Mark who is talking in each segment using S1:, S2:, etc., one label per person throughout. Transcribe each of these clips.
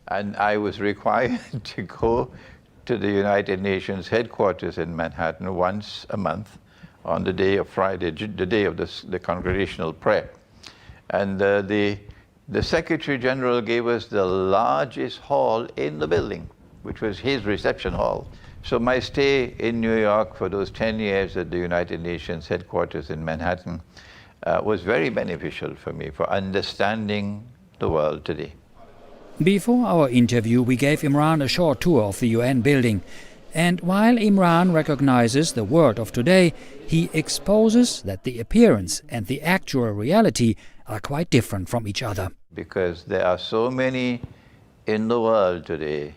S1: And I was required to go to the United Nations headquarters in Manhattan once a month on the day of Friday, the day of the congregational prayer. And the Secretary General gave us the largest hall in the building, which was his reception hall. So my stay in New York for those 10 years at the United Nations headquarters in Manhattan was very beneficial for me for understanding the world today.
S2: Before our interview, we gave Imran a short tour of the UN building. And while Imran recognizes the world of today, he exposes that the appearance and the actual reality are quite different from each other.
S1: Because there are so many in the world today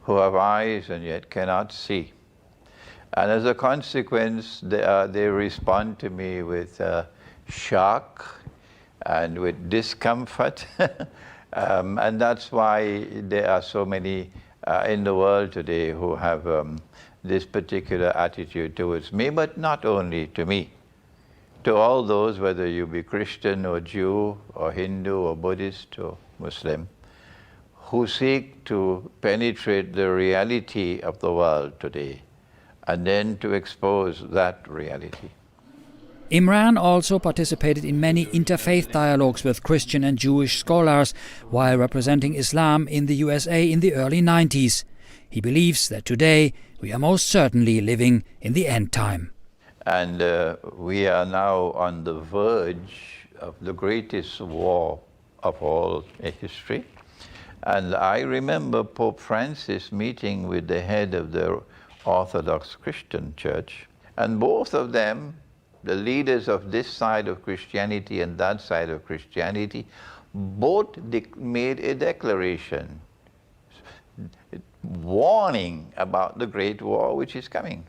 S1: who have eyes and yet cannot see. And as a consequence, they respond to me with shock and with discomfort. And that's why there are so many in the world today who have this particular attitude towards me, but not only to me. To all those, whether you be Christian or Jew or Hindu or Buddhist or Muslim, who seek to penetrate the reality of the world today and then to expose that reality.
S2: Imran also participated in many interfaith dialogues with Christian and Jewish scholars while representing Islam in the USA in the early 90s. He believes that today we are most certainly living in the end time.
S1: And we are now on the verge of the greatest war of all history. And I remember Pope Francis meeting with the head of the Orthodox Christian Church, and both of them, the leaders of this side of Christianity and that side of Christianity, both made a declaration warning about the great war which is coming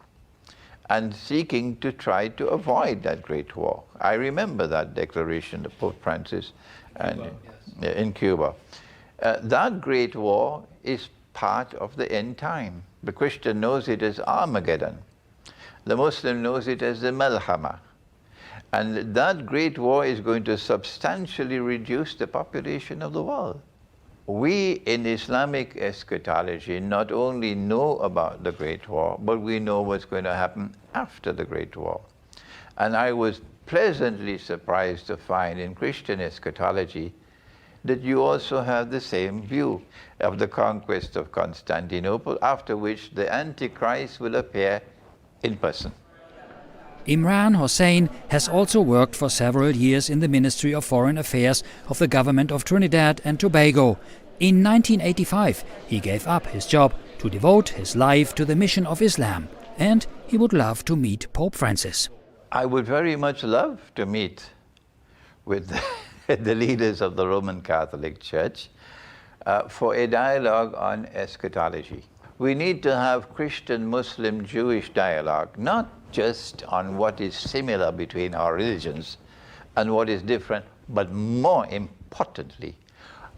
S1: and seeking to try to avoid that great war. I remember that declaration of Pope Francis in Cuba. That great war is part of the end time. The Christian knows it as Armageddon. The Muslim knows it as the Malhama. And that great war is going to substantially reduce the population of the world. We in Islamic eschatology not only know about the Great War, but we know what's going to happen after the Great War. And I was pleasantly surprised to find in Christian eschatology that you also have the same view of the conquest of Constantinople, after which the Antichrist will appear in person.
S2: Imran Hossain has also worked for several years in the Ministry of Foreign Affairs of the government of Trinidad and Tobago. In 1985, he gave up his job to devote his life to the mission of Islam, and he would love to meet Pope Francis.
S1: I would very much love to meet with the leaders of the Roman Catholic Church for a dialogue on eschatology. We need to have Christian, Muslim, Jewish dialogue, not just on what is similar between our religions and what is different, but more importantly,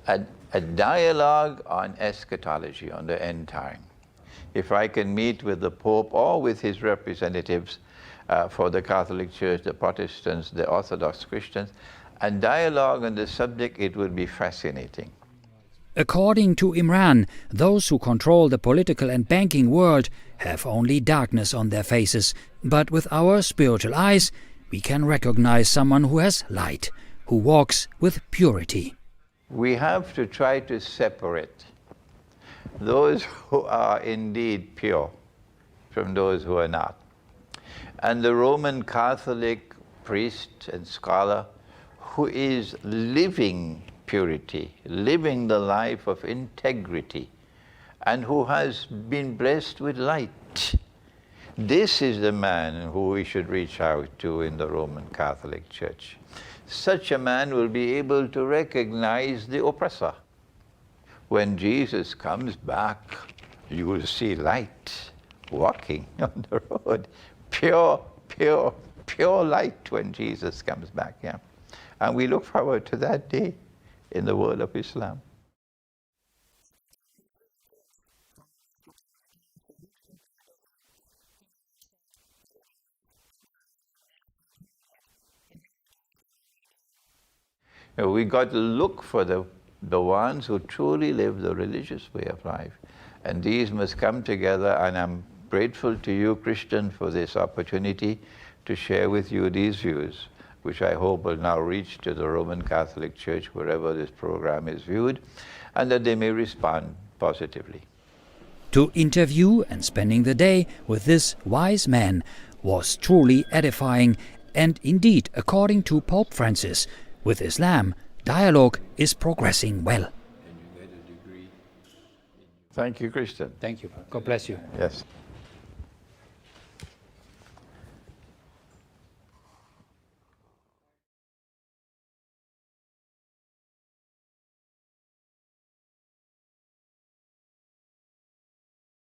S1: a dialogue on eschatology, on the end time. If I can meet with the Pope or with his representatives for the Catholic Church, the Protestants, the Orthodox Christians, and dialogue on the subject, it would be fascinating.
S2: According to Imran, those who control the political and banking world have only darkness on their faces, but with our spiritual eyes, we can recognize someone who has light, who walks with purity.
S1: We have to try to separate those who are indeed pure from those who are not. And the Roman Catholic priest and scholar who is living purity, living the life of integrity, and who has been blessed with light. This is the man who we should reach out to in the Roman Catholic Church. Such a man will be able to recognize the oppressor. When Jesus comes back, you will see light walking on the road. Pure light when Jesus comes back, yeah. And we look forward to that day in the world of Islam. We got to look for the ones who truly live the religious way of life. And these must come together, and I'm grateful to you, Christian, for this opportunity to share with you these views, which I hope will now reach to the Roman Catholic Church wherever this program is viewed, and that they may respond positively.
S2: To interview and spending the day with this wise man was truly edifying, and indeed, according to Pope Francis, with Islam, dialogue is progressing well.
S1: Thank you, Christian.
S2: Thank you. God bless you.
S1: Yes.